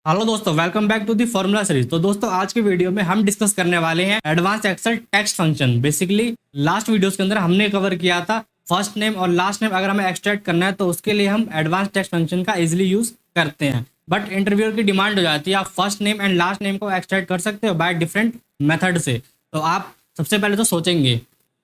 Hello दोस्तों, welcome back to the formula series. तो दोस्तों आज के वीडियो में हम डिस्कस करने वाले हैं advance Excel text function. Basically last videos के अंदर हमने कवर किया था फर्स्ट नेम और लास्ट नेम अगर हमें एक्सट्रैक्ट करना है तो उसके लिए हम एडवांस टेक्स्ट फंक्शन का इजीली यूज करते हैं। बट इंटरव्यूअर की डिमांड हो जाती है आप first name and last name को एक्सट्रैक्ट कर सकते हो बाय डिफरेंट मेथड से। तो आप सबसे पहले तो सोचेंगे,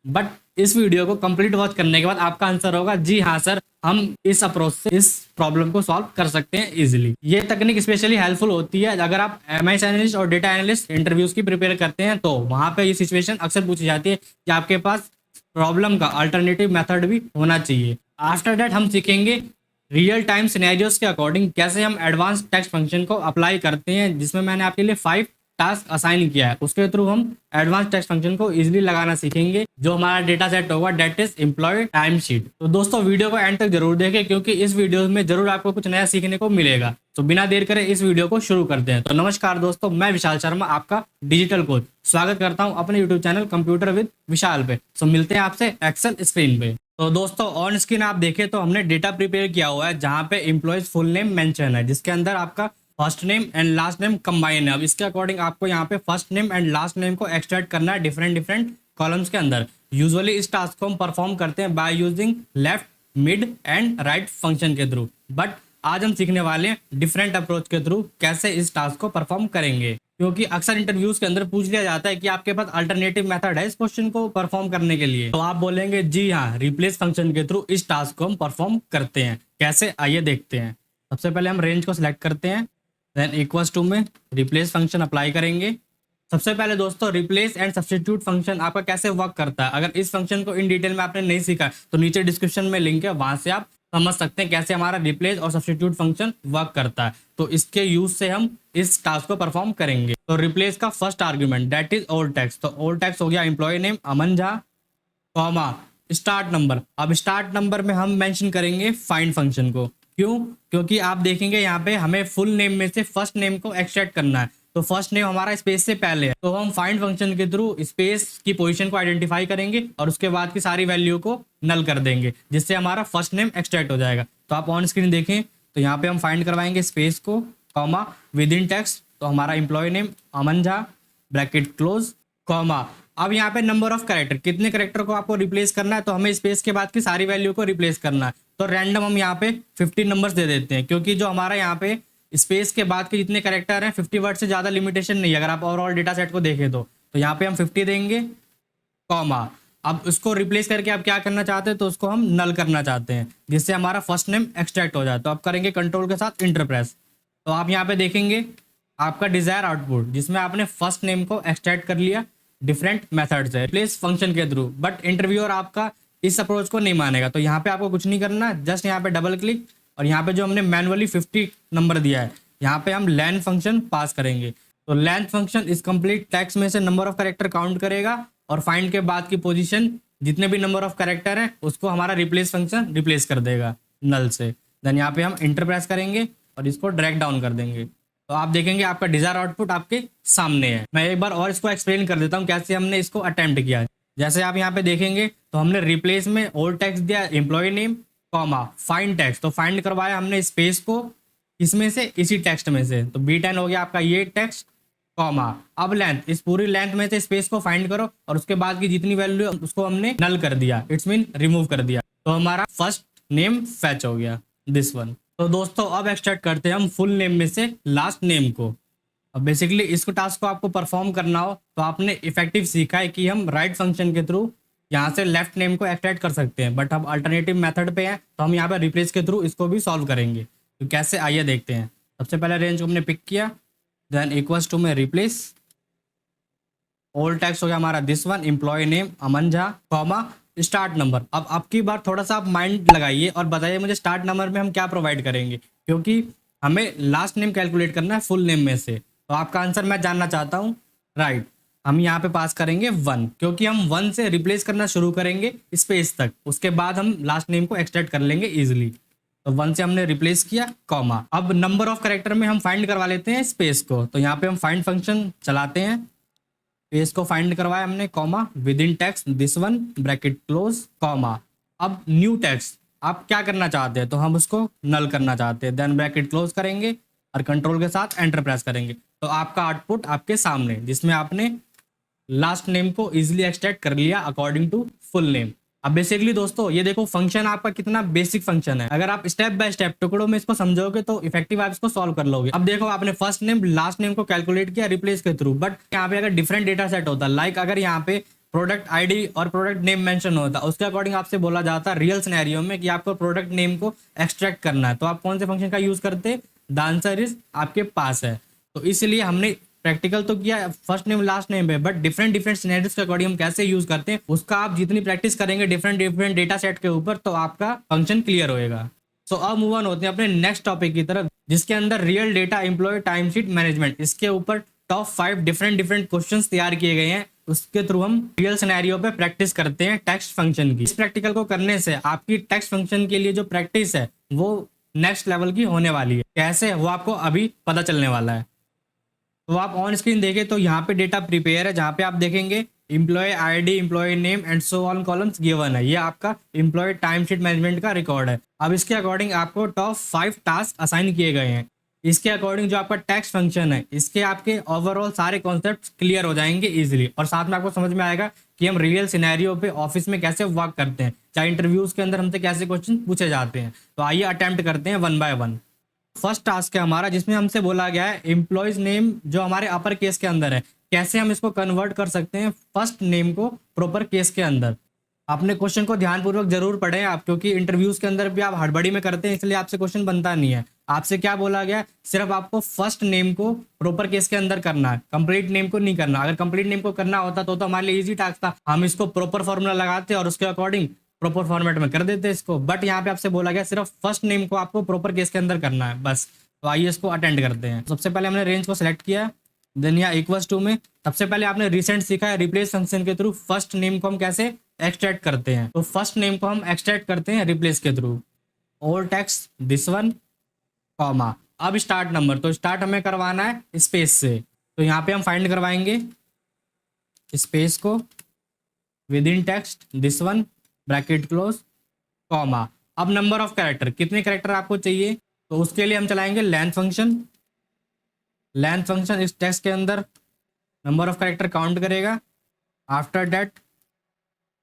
बट इस वीडियो को कंप्लीट वॉच करने के बाद आपका आंसर होगा जी हाँ सर, हम इस अप्रोच से इस प्रॉब्लम को सॉल्व कर सकते हैं इजीली। ये तकनीक स्पेशली हेल्पफुल होती है अगर आप एमएस एनालिस्ट और डेटा एनालिस्ट इंटरव्यूज की प्रिपेयर करते हैं, तो वहां पे ये सिचुएशन अक्सर पूछी जाती है कि आपके पास प्रॉब्लम का अल्टरनेटिव मेथड भी होना चाहिए। आफ्टर दैट हम सीखेंगे रियल टाइम सिनेरियोस के अकॉर्डिंग कैसे हम एडवांस टेक्स्ट फंक्शन को अप्लाई करते हैं, जिसमें मैंने आपके लिए 5 टास्क असाइन किया है। उसके थ्रू हम एडवांस टेक्स्ट फंक्शन को इजीली लगाना सीखेंगे। जो हमारा डेटा सेट होगा that is employee time sheet. तो दोस्तों वीडियो को एंड तक जरूर देखें क्योंकि इस वीडियो में जरूर आपको कुछ नया सीखने को मिलेगा। तो बिना देर करे इस वीडियो को शुरू करते हैं। तो नमस्कार दोस्तों, मैं विशाल शर्मा आपका डिजिटल कोच स्वागत करता हूं अपने यूट्यूब चैनल कंप्यूटर विद विशाल पे। तो मिलते हैं आपसे एक्सेल स्क्रीन पे। तो दोस्तों ऑन स्क्रीन आप देखें तो हमने डेटा प्रिपेयर किया हुआ है जहां पे एम्प्लॉयज फुल नेम मेंशन है, जिसके अंदर आपका first name and last name combine है। अब इसके अकॉर्डिंग आपको यहाँ पे first name and last name को एक्सट्रैक्ट करना है डिफरेंट कॉलम्स के अंदर। यूजुअली इस टास्क को हम परफॉर्म करते हैं by using left mid and right function के थ्रू, बट आज हम सीखने वाले हैं डिफरेंट अप्रोच के थ्रू कैसे इस टास्क को परफॉर्म करेंगे। क्योंकि अक्सर इंटरव्यूज के अंदर पूछ लिया जाता है कि आपके पास अल्टरनेटिव मेथड है इस क्वेश्चन को परफॉर्म करने के लिए, तो आप बोलेंगे जी हाँ, रिप्लेस फंक्शन के थ्रू इस टास्क को हम परफॉर्म करते हैं। कैसे, आइए देखते हैं। सबसे पहले हम रेंज को सिलेक्ट करते हैं, देन इक्वल्स टू में रिप्लेस फंक्शन अप्लाई करेंगे। सबसे पहले दोस्तों रिप्लेस एंड सब्स्टिट्यूट फंक्शन आपका कैसे वर्क करता है, अगर इस फंक्शन को इन डिटेल में आपने नहीं सीखा तो नीचे डिस्क्रिप्शन में लिंक है, वहां से आप समझ सकते हैं कैसे हमारा रिप्लेस और सब्स्टिट्यूट फंक्शन वर्क करता है। तो इसके यूज से हम इस टास्क को परफॉर्म करेंगे। तो रिप्लेस का first argument that is old text. तो ओल्ड टेक्स्ट हो गया employ name Aman Jha, comma start number. अब स्टार्ट नंबर में हम मेंशन करेंगे फाइंड फंक्शन को। क्यों? क्योंकि आप देखेंगे यहाँ पे हमें फुल नेम में से फर्स्ट नेम को एक्सट्रैक्ट करना है, तो फर्स्ट नेम हमारा स्पेस से पहले है, तो हम फाइंड फंक्शन के थ्रू स्पेस की पोजीशन को आइडेंटिफाई करेंगे और उसके बाद की सारी वैल्यू को नल कर देंगे, जिससे हमारा फर्स्ट नेम एक्सट्रैक्ट हो जाएगा। तो आप ऑन स्क्रीन देखें तो यहाँ पे हम फाइंड करवाएंगे स्पेस को, कॉमा विद इन टेक्स्ट, तो हमारा employ name Aman Jha, bracket close, comma. अब यहाँ पे नंबर ऑफ कैरेक्टर, कितने कैरेक्टर को आपको रिप्लेस करना है, तो हमें स्पेस के बाद की सारी वैल्यू को रिप्लेस करना है। तो रैंडम हम यहाँ पे 50 नंबर्स दे देते हैं, क्योंकि जो हमारा यहाँ पे स्पेस के बाद के जितने कैरेक्टर हैं 50 वर्ड से ज्यादा लिमिटेशन नहीं है अगर आप ओवरऑल डेटा सेट को देखें तो यहाँ पे हम 50 देंगे, कॉमा। अब उसको रिप्लेस करके आप क्या करना चाहते हैं, तो उसको हम नल करना चाहते हैं, जिससे हमारा फर्स्ट नेम एक्सट्रैक्ट हो जाए। तो आप करेंगे कंट्रोल के साथ इंटर प्रेस। तो आप यहाँ पे देखेंगे आपका डिजायर आउटपुट, जिसमें आपने फर्स्ट नेम को एक्सट्रैक्ट कर लिया डिफरेंट मेथड से रिप्लेस फंक्शन के थ्रू, बट इंटरव्यूअर आपका इस अप्रोच को नहीं मानेगा। तो यहाँ पे आपको कुछ नहीं करना, जस्ट यहाँ पे डबल क्लिक और यहाँ पे जो हमने मैनुअली 50 नंबर दिया है यहाँ पे हम लेंथ फंक्शन पास करेंगे। तो लेंथ फंक्शन इस कंप्लीट टेक्स्ट में से नंबर ऑफ कैरेक्टर काउंट करेगा और फाइंड के बाद की पोजीशन जितने भी नंबर ऑफ कैरेक्टर हैं उसको हमारा रिप्लेस फंक्शन रिप्लेस कर देगा नल से। देन यहाँ पे हम इंटर प्रेस करेंगे और इसको ड्रैग डाउन कर देंगे। तो आप देखेंगे आपका डिजायर आउटपुट आपके सामने है। मैं एक बार और इसको एक्सप्लेन कर देता हूँ कैसे हमने इसको अटेम्प्ट किया है। जैसे आप यहाँ पे देखेंगे तो हमने रिप्लेस में ओल्ड टेक्स्ट दिया employee name, comma find text, तो फाइंड करवाया हमने स्पेस को इसमें से इसी टेक्स्ट में से, तो B10 हो गया आपका ये टेक्स्ट, कॉमा। अब लेंथ, इस पूरी लेंथ में से स्पेस को फाइंड करो और उसके बाद की जितनी वैल्यू उसको हमने नल कर दिया, इट्स मीन रिमूव कर दिया। तो हमारा फर्स्ट नेम फैच हो गया दिस वन। तो दोस्तों अब एक्सट्रैक्ट करते हैं हम फुल नेम में से लास्ट नेम को। अब बेसिकली इस टास्क को आपको परफॉर्म करना हो तो आपने इफेक्टिव सीखा है कि हम राइट फंक्शन के थ्रू यहाँ से लेफ्ट नेम को एक्सट्रैक्ट कर सकते हैं, बट हम अल्टरनेटिव मेथड पे हैं तो हम यहाँ पे रिप्लेस के थ्रू इसको भी सॉल्व करेंगे। तो कैसे, आइए देखते हैं। सबसे पहले रेंज को हमने पिक किया, देन इक्वल्स टू में रिप्लेस, ओल्ड टेक्स्ट हो गया हमारा this one, employee name Aman Jha, comma start number. अब आपकी बार थोड़ा सा आप माइंड लगाइए और बताइए मुझे स्टार्ट नंबर में हम क्या प्रोवाइड करेंगे, क्योंकि हमें लास्ट नेम कैलकुलेट करना है फुल नेम में से। तो आपका आंसर मैं जानना चाहता हूँ, राइट। हम यहाँ पे पास करेंगे 1, क्योंकि हम 1 से रिप्लेस करना शुरू करेंगे स्पेस तक, उसके बाद हम लास्ट नेम को एक्सट्रैक्ट कर लेंगे इजिली। तो 1 से हमने रिप्लेस किया, कॉमा। अब नंबर ऑफ कैरेक्टर में हम फाइंड करवा लेते हैं स्पेस को, तो यहाँ पे हम फाइंड फंक्शन चलाते हैं, स्पेस को फाइंड करवाया हमने, comma with in text this one, bracket close, comma. अब न्यू टेक्स्ट आप क्या करना चाहते हैं, तो हम उसको नल करना चाहते हैं, देन ब्रैकेट क्लोज करेंगे, और कंट्रोल के साथ एंटर प्रेस करेंगे तो आपका आउटपुट आपके सामने, जिसमें आपने लास्ट नेम को इजीली एक्सट्रैक्ट कर लिया अकॉर्डिंग टू फुल नेम। अब बेसिकली दोस्तों ये देखो फंक्शन आपका कितना बेसिक फंक्शन है, अगर आप स्टेप बाय स्टेप टुकड़ों में इसको समझोगे तो इफेक्टिव आप इसको सॉल्व कर लोगे। अब देखो आपने फर्स्ट नेम लास्ट नेम को कैलकुलेट किया रिप्लेस के थ्रू, बट यहाँ पे अगर डिफरेंट डेटा सेट होता, लाइक अगर यहाँ पे प्रोडक्ट आईडी और प्रोडक्ट नेम मेंशन होता, उसके अकॉर्डिंग आपसे बोला जाता रियल सिनेरियो में कि आपको प्रोडक्ट नेम को एक्सट्रैक्ट करना है, तो आप कौन से फंक्शन का यूज करते? द आंसर इज आपके पास है। तो इसलिए हमने प्रैक्टिकल तो किया फर्स्ट नेम लास्ट नेम पे, बट डिफरेंट डिफरेंट सिनेरियोस के अकॉर्डिंग हम कैसे यूज करते हैं उसका आप जितनी प्रैक्टिस करेंगे डिफरेंट डिफरेंट डेटा सेट के ऊपर, तो आपका फंक्शन क्लियर होएगा। सो अब मूव ऑन होते हैं अपने नेक्स्ट टॉपिक की तरफ, जिसके अंदर real data employee time sheet management. इसके ऊपर टॉप 5 डिफरेंट क्वेश्चंस तैयार किए गए हैं, उसके थ्रू हम रियल सिनेरियो पे प्रैक्टिस करते हैं टेक्स्ट फंक्शन की। इस प्रैक्टिकल को करने से आपकी टेक्स्ट फंक्शन के लिए जो प्रैक्टिस है वो नेक्स्ट लेवल की होने वाली है। कैसे, वो आपको अभी पता चलने वाला है। तो आप ऑन स्क्रीन देखें तो यहाँ पे डेटा प्रिपेयर है, जहाँ पे आप देखेंगे employee ID, employee name and so on columns given है। ये आपका एम्प्लॉय टाइम शीट मैनेजमेंट का रिकॉर्ड है। अब इसके अकॉर्डिंग आपको टॉप 5 टास्क असाइन किए गए हैं। इसके अकॉर्डिंग जो आपका टेक्स्ट फंक्शन है, इसके आपके ओवरऑल सारे कॉन्सेप्ट क्लियर हो जाएंगे इजीली, और साथ में आपको समझ में आएगा कि हम रियल सिनेरियो पे ऑफिस में कैसे वर्क करते हैं, चाहे इंटरव्यूज के अंदर हमसे कैसे क्वेश्चन पूछे जाते हैं। तो आइए अटेम्प्ट करते हैं 1 बाय 1। फर्स्ट टास्क है हमारा, जिसमें हमसे बोला गया है एम्प्लॉयज नेम जो हमारे अपर केस के अंदर है, कैसे हम इसको कन्वर्ट कर सकते हैं फर्स्ट नेम को प्रॉपर केस के अंदर। आपने क्वेश्चन को ध्यानपूर्वक जरूर पढ़ें आप, क्योंकि इंटरव्यूज के अंदर भी आप हड़बड़ी में करते हैं, इसलिए आपसे क्वेश्चन बनता नहीं है। आपसे क्या बोला गया, सिर्फ आपको फर्स्ट नेम को प्रॉपर केस के अंदर करना है, कंप्लीट नेम को नहीं करना। अगर कंप्लीट नेम को करना होता तो हमारे लिए इजी टास्क था, हम इसको प्रॉपर फॉर्मूला लगाते और उसके अकॉर्डिंग प्रॉपर फॉर्मेट में कर देते इसको, बट यहाँ पे आपसे बोला गया सिर्फ फर्स्ट नेम को आपको प्रॉपर केस के अंदर करना है बस। तो आइए इसको अटेंड करते हैं। सबसे पहले हमने रेंज को सिलेक्ट किया, देन यहाँ इक्वल्स टू में सबसे पहले आपने रिसेंट सीखा है रिप्लेस फंक्शन के थ्रू फर्स्ट नेम को हम कैसे एक्सट्रैक्ट करते हैं। तो फर्स्ट नेम को हम एक्सट्रैक्ट करते हैं रिप्लेस के through, old text this one comma. अब स्टार्ट नंबर, तो स्टार्ट हमें करवाना है स्पेस से, तो यहाँ पे हम फाइंड करवाएंगे स्पेस को with in text this one bracket close comma. अब नंबर ऑफ कैरेक्टर, कितने कैरेक्टर आपको चाहिए, तो उसके लिए हम चलाएंगे लेंथ फंक्शन। लेंथ फंक्शन इस टेक्स्ट के अंदर नंबर ऑफ कैरेक्टर काउंट करेगा। आफ्टर दैट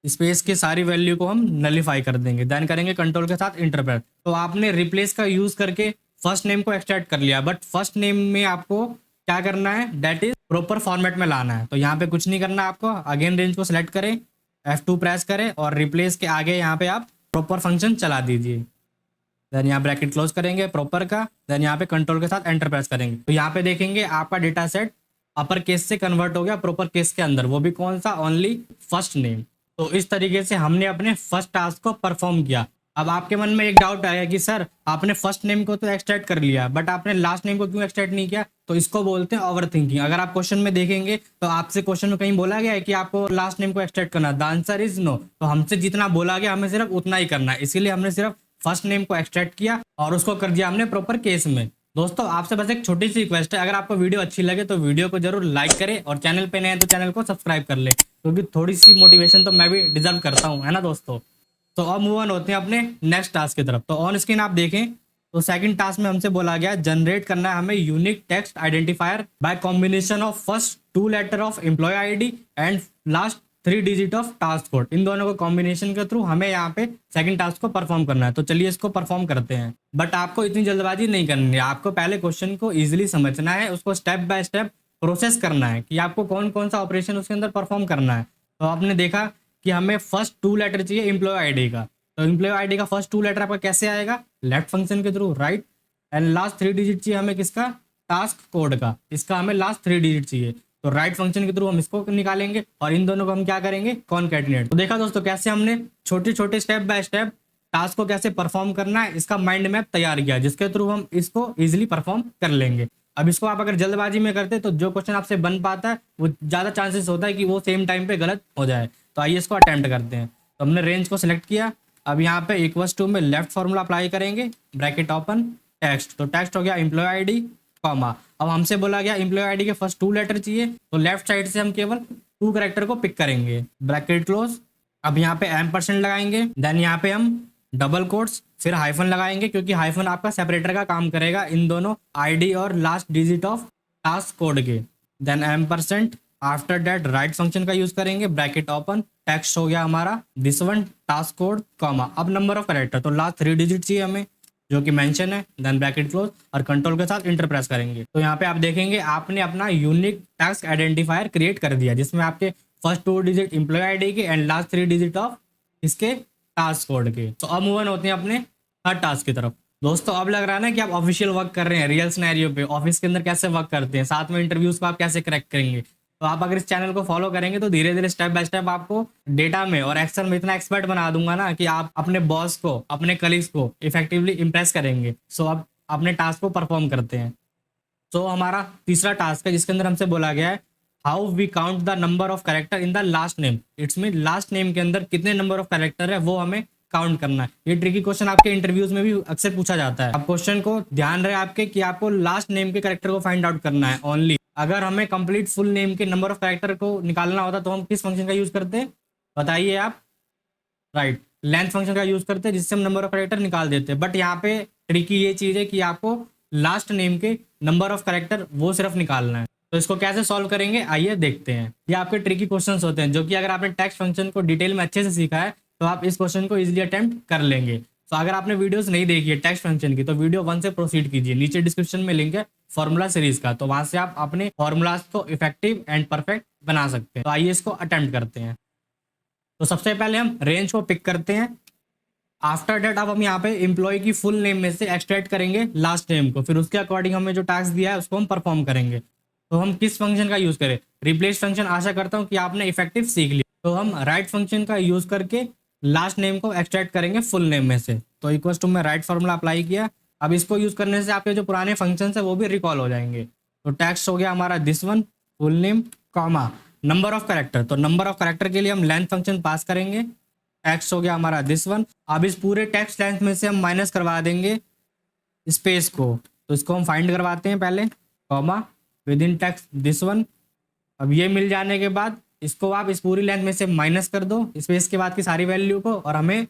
स्पेस की सारी वैल्यू को हम नलीफाई कर देंगे, देन करेंगे कंट्रोल के साथ इंटरप्रेट। तो आपने रिप्लेस का यूज करके फर्स्ट नेम को एक्सट्रैक्ट कर लिया, बट फर्स्ट नेम में आपको क्या करना है, दैट इज प्रॉपर फॉर्मेट में लाना है। तो यहाँ पे कुछ नहीं करना आपको, अगेन रेंज को सिलेक्ट करें, F2 प्रेस करें और रिप्लेस के आगे यहाँ पे आप प्रॉपर फंक्शन चला दीजिए। देन यहाँ ब्रैकेट क्लोज करेंगे प्रॉपर का, देन यहाँ पे कंट्रोल के साथ एंटर प्रेस करेंगे। तो यहाँ पे देखेंगे आपका डेटा सेट अपर केस से कन्वर्ट हो गया प्रॉपर केस के अंदर, वो भी कौन सा, ओनली फर्स्ट नेम। तो इस तरीके से हमने अपने फर्स्ट टास्क को परफॉर्म किया। अब आपके मन में एक डाउट आया कि सर आपने फर्स्ट नेम को तो एक्सट्रैक्ट कर लिया, बट आपने लास्ट नेम को क्यों एक्सट्रैक्ट नहीं किया। तो इसको बोलते हैं ओवर थिंकिंग। अगर आप क्वेश्चन में देखेंगे तो आपसे क्वेश्चन में कहीं बोला गया है कि आपको लास्ट नेम को एक्सट्रैक्ट करना, द आंसर इज नो। तो हमसे जितना बोला गया हमें सिर्फ उतना ही करना है, इसीलिए हमने सिर्फ फर्स्ट नेम को एक्सट्रैक्ट किया और उसको कर दिया हमने प्रॉपर केस में। दोस्तों आपसे बस एक छोटी सी रिक्वेस्ट है, अगर आपको वीडियो अच्छी लगे तो वीडियो को जरूर लाइक करें और चैनल पे नए हैं तो चैनल को सब्सक्राइब कर ले, क्योंकि थोड़ी सी मोटिवेशन तो मैं भी डिजर्व करता हूँ, है ना दोस्तों। तो अब मूव ऑन होते हैं अपने नेक्स्ट टास्क की तरफ। तो ऑन स्क्रीन आप देखें तो सेकंड टास्क में हमसे बोला गया जनरेट करना है हमें unique text identifier by combination of first 2 letter of employee ID and last 3 digit of task code. इन दोनों को कॉम्बिनेशन के थ्रू हमें यहाँ पे सेकंड टास्क को परफॉर्म करना है। तो चलिए इसको परफॉर्म करते हैं, बट आपको इतनी जल्दबाजी नहीं करनी है, आपको पहले क्वेश्चन को ईजिली समझना है, उसको स्टेप बाय स्टेप प्रोसेस करना है कि आपको कौन कौन सा ऑपरेशन उसके अंदर परफॉर्म करना है। तो आपने देखा कि हमें फर्स्ट 2 लेटर चाहिए एम्प्लॉय आईडी का, तो एम्प्लॉय आईडी का फर्स्ट 2 लेटर आपका कैसे आएगा, लेफ्ट फंक्शन के through, right. And last 3 digit चाहिए हमें किसका, टास्क कोड का, इसका हमें लास्ट 3 डिजिट चाहिए, तो राइट फंक्शन के थ्रू हम इसको निकालेंगे और इन दोनों को हम क्या करेंगे, कॉनकैटिनेट। तो देखा दोस्तों कैसे हमने छोटे छोटे स्टेप बाय स्टेप टास्क को कैसे परफॉर्म करना है इसका माइंड मैप तैयार किया, जिसके थ्रू हम इसको इजिली परफॉर्म कर लेंगे। अब इसको आप अगर जल्दबाजी में करते तो जो क्वेश्चन आपसे बन पाता है वो ज्यादा चांसेस होता है कि वो सेम टाइम पे गलत हो जाए। तो आइए इसको अटेम्प्ट करते हैं। तो हमने रेंज को सिलेक्ट किया, अब यहाँ पे इक्वल्स टू में लेफ्ट फॉर्मूला अप्लाई करेंगे, ब्रैकेट ओपन टेक्स्ट, तो टेक्स्ट हो गया एम्प्लॉय आईडी कॉमा। अब हमसे बोला गया एम्प्लॉय आईडी के फर्स्ट 2 लेटर चाहिए, तो लेफ्ट साइड से हम केवल 2 कैरेक्टर को पिक करेंगे, ब्रैकेट क्लोज। अब यहाँ पे M% लगाएंगे, देन यहाँ पे हम डबल कोट्स, फिर हाइफन लगाएंगे क्योंकि हाइफन आपका सेपरेटर का काम करेगा इन दोनों आईडी और last digit of task code के। Then %, after that right function का यूज करेंगे, ब्रैकेट ओपन, टेक्स्ट हो गया हमारा this one task code comma, अब नंबर ऑफ कैरेक्टर तो लास्ट 3 डिजिट चाहिए हमें जो कि मेंशन है, देन ब्रैकेट क्लोज और कंट्रोल के साथ इंटर प्रेस करेंगे। तो यहाँ पे आप देखेंगे आपने अपना यूनिक टास्क आइडेंटिफायर क्रिएट कर दिया जिसमें आपके फर्स्ट 2 डिजिट एम्प्लॉय आईडी के एंड लास्ट 3 डिजिट ऑफ इसके टास्क कोड के। तो अब मूव ऑन होते हैं अपने हर टास्क की तरफ। दोस्तों अब लग रहा है ना कि आप ऑफिशियल वर्क कर रहे हैं रियल सिनेरियो पे, ऑफिस के अंदर कैसे वर्क करते हैं, साथ में इंटरव्यूज को आप कैसे क्रैक करेंगे। तो आप अगर इस चैनल को फॉलो करेंगे तो धीरे धीरे स्टेप बाय स्टेप आपको डेटा में और एक्सेल में इतना एक्सपर्ट बना दूंगा ना कि आप अपने बॉस को, अपने कलीग्स को इफेक्टिवली इंप्रेस करेंगे। सो अब अपने टास्क को परफॉर्म करते हैं। तो हमारा तीसरा टास्क है जिसके अंदर हमसे बोला गया है how we count the number of character in the last name. It's mean last name के अंदर कितने नंबर ऑफ कैरेक्टर है वो हमें काउंट करना है। ये ट्रिकी क्वेश्चन आपके इंटरव्यूज में भी अक्सर पूछा जाता है। अब क्वेश्चन को ध्यान रहे आपके कि आपको लास्ट नेम के कैरेक्टर को फाइंड आउट करना है ओनली। अगर हमें कंप्लीट फुल नेम के नंबर ऑफ कैरेक्टर को निकालना होता तो हम किस फंक्शन का यूज करते बताइए आप? राइट, लेंथ फंक्शन का यूज करते हैं जिससे हम नंबर ऑफ कैरेक्टर निकाल देते हैं। बट यहाँ पे ट्रिकी ये चीज है कि आपको लास्ट नेम के नंबर ऑफ कैरेक्टर वो सिर्फ निकालना है। तो इसको कैसे सॉल्व करेंगे आइए देखते हैं। ये आपके ट्रिकी क्वेश्चंस होते हैं जो कि अगर आपने टेक्स्ट फंक्शन को डिटेल में अच्छे से सीखा है तो आप इस क्वेश्चन को इजीली अटेम्प्ट कर लेंगे। तो अगर आपने वीडियोस नहीं देखी है टेक्स्ट फंक्शन की तो वीडियो 1 से प्रोसीड कीजिए, नीचे डिस्क्रिप्शन में लिंक है फॉर्मूला सीरीज का, तो वहां से आप अपने फॉर्मूलाज को इफेक्टिव एंड परफेक्ट बना सकते हैं। तो आइए इसको अटेम्प्ट करते हैं। तो सबसे पहले हम रेंज को पिक करते हैं। आफ्टर डेट अब हम यहाँ पे एम्प्लॉय की फुल नेम में से एक्सट्रैक्ट करेंगे लास्ट नेम को, फिर उसके अकॉर्डिंग हमें जो टास्क दिया है उसको हम परफॉर्म करेंगे। तो हम किस फंक्शन का यूज करें? Replace function. आशा करता हूँ कि आपने इफेक्टिव सीख लिया। तो हम राइट फंक्शन का यूज करके लास्ट नेम को एक्सट्रैक्ट करेंगे फुल नेम में से। तो इक्वल टू में राइट फॉर्मूला अप्लाई किया। अब इसको यूज करने से आपके जो पुराने फंक्शन है वो भी रिकॉल हो जाएंगे। तो टेक्स्ट हो गया हमारा this one full name comma number of character. तो नंबर ऑफ कैरेक्टर के लिए हम लेंथ फंक्शन पास करेंगे। टेक्स्ट हो गया हमारा दिस वन। अब इस पूरे टेक्स्ट लेंथ में से हम माइनस करवा देंगे स्पेस को। तो इसको हम फाइंड करवाते हैं पहले, comma with in text this one. अब ये मिल जाने के बाद इसको आप इस पूरी लेंथ में से माइनस कर दो स्पेस के बाद की सारी वैल्यू को और हमें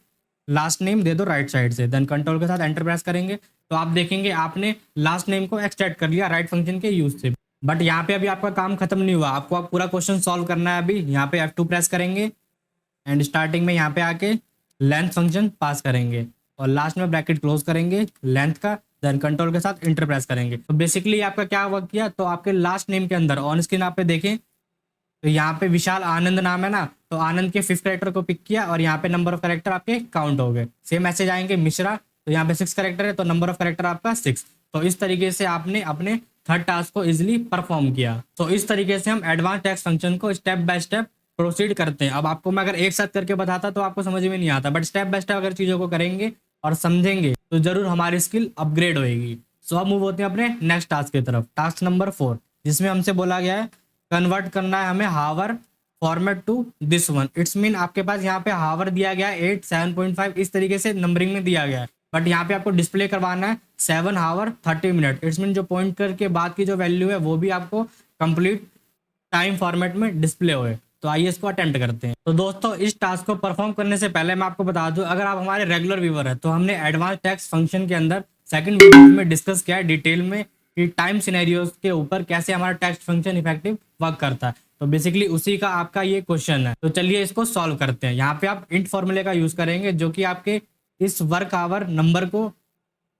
लास्ट नेम दे दो राइट साइड से। देन कंट्रोल के साथ एंटर प्रेस करेंगे तो आप देखेंगे आपने लास्ट नेम को एक्सट्रैक्ट कर लिया राइट फंक्शन के यूज से। बट यहाँ पे अभी आपका काम खत्म नहीं हुआ, आपको आप पूरा क्वेश्चन सॉल्व करना है। अभी यहाँ पे F2 प्रेस करेंगे एंड स्टार्टिंग में यहाँ पे आके लेंथ फंक्शन पास करेंगे और लास्ट में ब्रैकेट क्लोज करेंगे लेंथ का। देन कंट्रोल के साथ इंटर प्रेस करेंगे। तो बेसिकली आपका क्या वर्क किया, तो आपके लास्ट नेम के अंदर ऑन स्क्रीन आप पे देखें तो यहाँ पे विशाल आनंद नाम है ना, तो आनंद के 5th कैरेक्टर को पिक किया और यहाँ पे नंबर ऑफ कैरेक्टर आपके काउंट हो गए। सेम मैसेज आएंगे मिश्रा, तो यहाँ पे 6 कैरेक्टर है तो नंबर ऑफ कैरेक्टर आपका 6। तो इस तरीके से आपने अपने थर्ड टास्क को इजिली परफॉर्म किया। तो इस तरीके से हम एडवांस टेक्स्ट फंक्शन को स्टेप बाय स्टेप प्रोसीड करते हैं। अब आपको मैं अगर एक साथ करके बताता तो आपको समझ में नहीं आता, बट स्टेप बाय स्टेप अगर चीज़ों को करेंगे और समझेंगे तो जरूर हमारी स्किल अपग्रेड होएगी। सो अब मूव होते हैं अपने नेक्स्ट टास्क की तरफ, टास्क नंबर 4, जिसमें हमसे बोला गया है कन्वर्ट करना है हमें hour format to this one. It's mean आपके पास यहाँ पे हावर दिया गया है 8, 7.5 इस तरीके से नंबरिंग में दिया गया है, बट यहाँ पे आपको डिस्प्ले करवाना है 7 आवर 30 मिनट। इट्स मीन जो पॉइंट करके बाद की जो वैल्यू है वो भी आपको कंप्लीट टाइम फॉर्मेट में डिस्प्ले होए। तो आइए इसको अटेम्प्ट करते हैं। तो दोस्तों इस टास्क को परफॉर्म करने से पहले मैं आपको बता दूं, अगर आप हमारे रेगुलर व्यूअर है तो हमने एडवांस टेक्स्ट फंक्शन के अंदर सेकंड वीडियो में डिस्कस किया है डिटेल में कि टाइम सिनेरियोज के ऊपर कैसे हमारा टेक्स्ट फंक्शन इफेक्टिव वर्क करता है। तो बेसिकली उसी का आपका ये क्वेश्चन है। तो चलिए इसको सॉल्व करते हैं। यहाँ पे आप इंट फॉर्मूले का यूज करेंगे जो कि आपके इस वर्क आवर नंबर को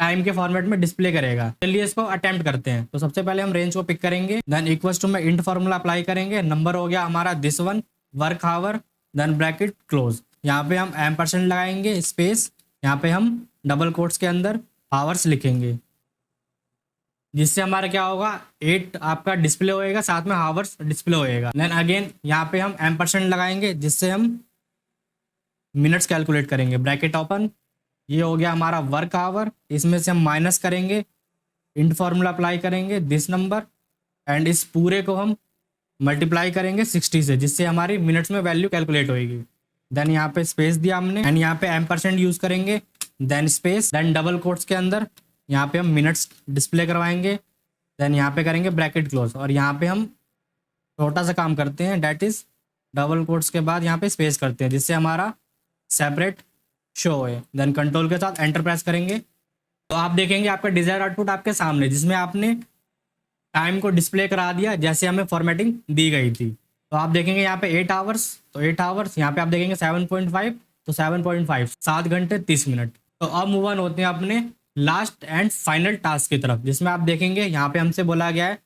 टाइम के फॉर्मेट में डिस्प्ले करेगा। चलिए इसको अटेम्प्ट करते हैं। तो सबसे पहले हम रेंज को पिक करेंगे, देन इक्वल्स टू में इंट फॉर्मूला अप्लाई करेंगे। नंबर हो गया हमारा this one work hour, then bracket close. यहाँ पे हम %, लगाएंगे स्पेस, यहाँ पे हम डबल कोट्स के अंदर आवर्स लिखेंगे, जिससे हमारा क्या होगा 8 आपका डिस्प्ले होएगा, साथ में आवर्स डिस्प्ले होएगा। देन अगेन यहाँ पे हम %, लगाएंगे जिससे हम मिनट्स कैलकुलेट करेंगे। ब्रैकेट ओपन, ये हो गया हमारा वर्क आवर, इसमें से हम माइनस करेंगे, इंट फॉर्मूला अप्लाई करेंगे दिस नंबर एंड इस पूरे को हम मल्टीप्लाई करेंगे 60 से, जिससे हमारी मिनट्स में वैल्यू कैलकुलेट होएगी। देन यहाँ पे स्पेस दिया हमने एंड यहाँ पे %, यूज करेंगे, then space, then double quotes के अंदर यहाँ पे हम मिनट्स डिस्प्ले करवाएंगे, देन यहाँ पे करेंगे ब्रैकेट क्लोज और यहाँ पे हम छोटा सा काम करते हैं, डैट इज डबल कोट्स के बाद यहाँ पे स्पेस करते हैं, जिससे हमारा सेपरेट शो है। देन कंट्रोल के साथ एंटर प्रेस करेंगे तो आप देखेंगे आपका डिजायर आउटपुट आपके सामने, जिसमें आपने टाइम को डिस्प्ले करा दिया जैसे हमें फॉर्मेटिंग दी गई थी। तो आप देखेंगे यहाँ पे 8 आवर्स, तो 8 आवर्स, यहाँ पे आप देखेंगे 7.5, तो 7.5 7 घंटे 30 मिनट। तो अब मूव ऑन होते हैं अपने लास्ट एंड फाइनल टास्क की तरफ, जिसमें आप देखेंगे यहाँ पे हमसे बोला गया है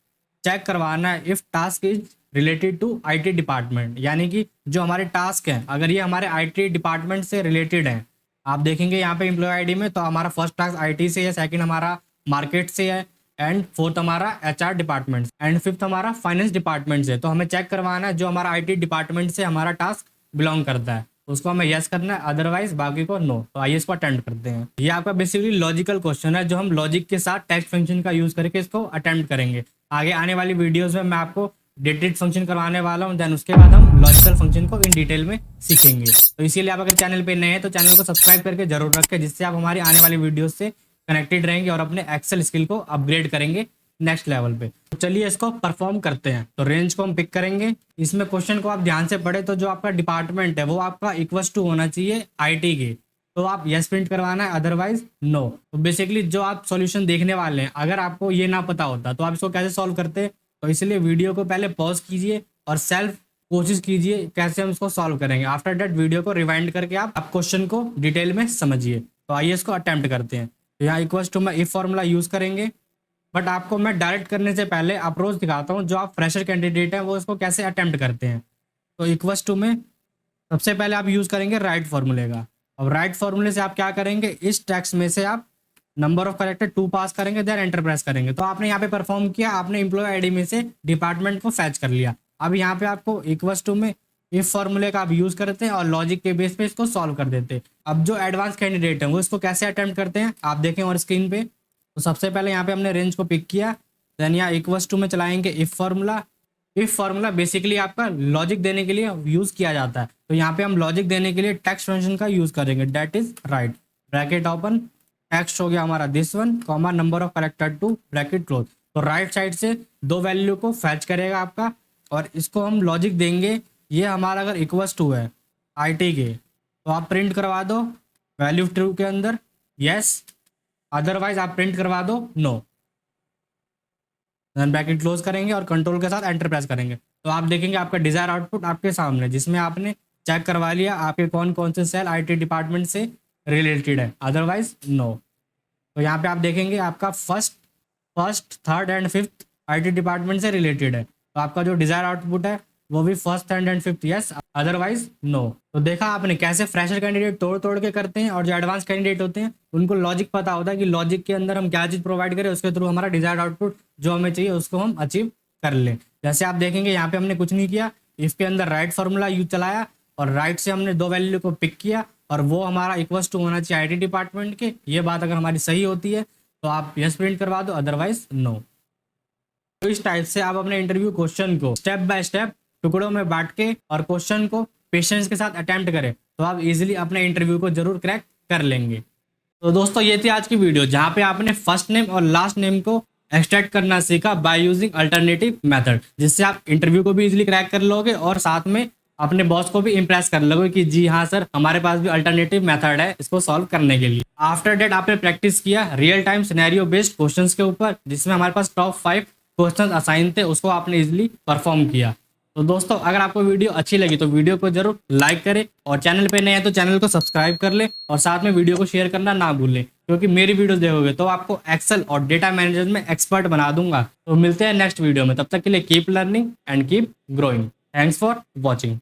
चेक करवाना है if task is related to IT department, यानी कि जो हमारे टास्क हैं अगर ये हमारे आईटी डिपार्टमेंट से रिलेटेड हैं। आप देखेंगे यहाँ पे एम्प्लॉय आईडी में तो हमारा फर्स्ट टास्क आईटी से है, सेकंड हमारा मार्केट से है, एंड फोर्थ हमारा एचआर डिपार्टमेंट, एंड फिफ्थ हमारा फाइनेंस डिपार्टमेंट से। तो हमें चेक करवाना है जो हमारा आईटी डिपार्टमेंट से हमारा टास्क बिलोंग करता है उसको हमें यस करना है, अदरवाइज बाकी को नो। तो आइए इसको अटेम्प्ट करते हैं। ये आपका बेसिकली लॉजिकल क्वेश्चन है जो हम लॉजिक के साथ टेक्स्ट फंक्शन का यूज करके इसको अटेम्प्ट करेंगे। आगे आने वाली वीडियोस में मैं आपको डेटेड फंक्शन करवाने वाला हूँ, देन उसके बाद हम लॉजिकल फंक्शन को इन डिटेल में सीखेंगे। तो इसीलिए आप अगर चैनल पे नए हैं तो चैनल को सब्सक्राइब करके जरूर रखें, जिससे आप हमारी आने वाली वीडियो से कनेक्टेड रहेंगे और अपने एक्सेल स्किल को अपग्रेड करेंगे नेक्स्ट लेवल पे। तो चलिए इसको परफॉर्म करते हैं। तो रेंज को हम पिक करेंगे। इसमें क्वेश्चन को आप ध्यान से पढ़े तो जो आपका डिपार्टमेंट है वो आपका इक्वल्स टू होना चाहिए आईटी के, तो आप यस प्रिंट करवाना है, अदरवाइज नो। तो बेसिकली जो आप सॉल्यूशन देखने वाले हैं अगर आपको ये ना पता होता तो आप इसको कैसे सॉल्व करते, तो इसलिए वीडियो को पहले पॉज कीजिए और सेल्फ कोशिश कीजिए कैसे हम इसको सॉल्व करेंगे। आफ्टर दैट वीडियो को रिवाइंड करके आप क्वेश्चन को डिटेल में समझिए। तो आइए इसको अटेम्प्ट करते हैं। तो यहाँ इक्वल्स टू में इफ फॉर्मूला यूज करेंगे, बट आपको मैं डायरेक्ट करने से पहले अप्रोच दिखाता हूँ जो आप फ्रेशर कैंडिडेट हैं वो इसको कैसे अटेम्प्ट करते हैं। तो इक्वल्स टू में सबसे पहले आप यूज करेंगे राइट फॉर्मूले का। अब राइट फॉर्मूले से आप क्या करेंगे, इस टेक्स्ट में से आप नंबर ऑफ करेक्टर 2 पास करेंगे, देन एंटर प्रेस करेंगे। तो आपने यहाँ पे परफॉर्म किया, आपने एम्प्लॉय आईडी में से डिपार्टमेंट को फैच कर लिया। अब यहाँ पे आपको इक्वल्स टू में इफ फॉर्मूले का आप यूज करते हैं और लॉजिक के बेस पे इसको सॉल्व कर देते हैं। अब जो एडवांस कैंडिडेट है वो इसको कैसे अटेम्प्ट करते हैं आप देखें और स्क्रीन पे। तो सबसे पहले यहाँ पे हमने रेंज को पिक किया, देन यहाँ इक्वल्स टू में चलाएंगे if formula. If formula basically आपका लॉजिक देने के लिए यूज किया जाता है। तो यहाँ पे हम लॉजिक देने के लिए टेक्स्ट फंक्शन का यूज करेंगे, that is right, bracket open, text हो गया हमारा this one, comma number of character 2 bracket close. तो राइट साइड से 2 वैल्यू को फैच करेगा आपका और इसको हम लॉजिक देंगे। ये हमारा अगर इक्वल्स टू है आईटी के तो आप प्रिंट करवा दो वैल्यू ट्रू के अंदर यस, अदरवाइज आप प्रिंट करवा दो नो। देन ब्रैकेट क्लोज करेंगे और कंट्रोल के साथ एंटर प्रेस करेंगे। तो आप देखेंगे आपका डिजायर आउटपुट आपके सामने, जिसमें आपने चेक करवा लिया आपके कौन कौन से सेल आईटी डिपार्टमेंट से रिलेटेड है, अदरवाइज नो। तो यहाँ पे आप देखेंगे आपका first third and fifth IT department से रिलेटेड है। तो आपका जो डिजायर आउटपुट है वो भी first third and fifth yes, otherwise no. तो देखा आपने कैसे फ्रेशर कैंडिडेट तोड़ तोड़ के करते हैं और जो एडवांस कैंडिडेट होते हैं उनको लॉजिक पता होता है कि लॉजिक के अंदर हम क्या चीज़ प्रोवाइड करें, उसके थ्रू हमारा डिजायर्ड आउटपुट जो हमें चाहिए उसको हम अचीव कर लें। जैसे आप देखेंगे यहाँ पे हमने कुछ नहीं किया, इसके अंदर राइट फॉर्मूला यूज चलाया और राइट से हमने 2 वैल्यू को पिक किया और वो हमारा इक्वल्स टू होना चाहिए आईटी डिपार्टमेंट के। ये बात अगर हमारी सही होती है तो आप यस प्रिंट करवा दो, अदरवाइज नो। तो इस टाइप से आप अपने इंटरव्यू क्वेश्चन को स्टेप बाय स्टेप टुकड़ों में बांट के और क्वेश्चन को पेशेंस के साथ अटेम्प्ट करें तो आप इजीली अपने इंटरव्यू को जरूर क्रैक कर लेंगे। तो दोस्तों ये थी आज की वीडियो जहां पे आपने फर्स्ट नेम और लास्ट नेम को एक्सट्रैक्ट करना सीखा बाय यूजिंग अल्टरनेटिव मेथड, जिससे आप इंटरव्यू को भी इजीली क्रैक कर लोगे और साथ में अपने बॉस को भी इंप्रेस कर लोगे कि जी हाँ सर हमारे पास भी अल्टरनेटिव मेथड है इसको सॉल्व करने के लिए। आफ्टर डेट आपने प्रैक्टिस किया real time scenario based questions के ऊपर, जिसमें हमारे पास टॉप 5 क्वेश्चंस असाइन थे, उसको आपने इजीली परफॉर्म किया। तो दोस्तों अगर आपको वीडियो अच्छी लगी तो वीडियो को जरूर लाइक करें और चैनल पे नए हैं तो चैनल को सब्सक्राइब कर ले और साथ में वीडियो को शेयर करना ना भूलें, क्योंकि मेरी वीडियो देखोगे तो आपको एक्सेल और डेटा मैनेजमेंट में एक्सपर्ट बना दूंगा। तो मिलते हैं नेक्स्ट वीडियो में, तब तक के लिए keep learning and keep growing. Thanks for watching.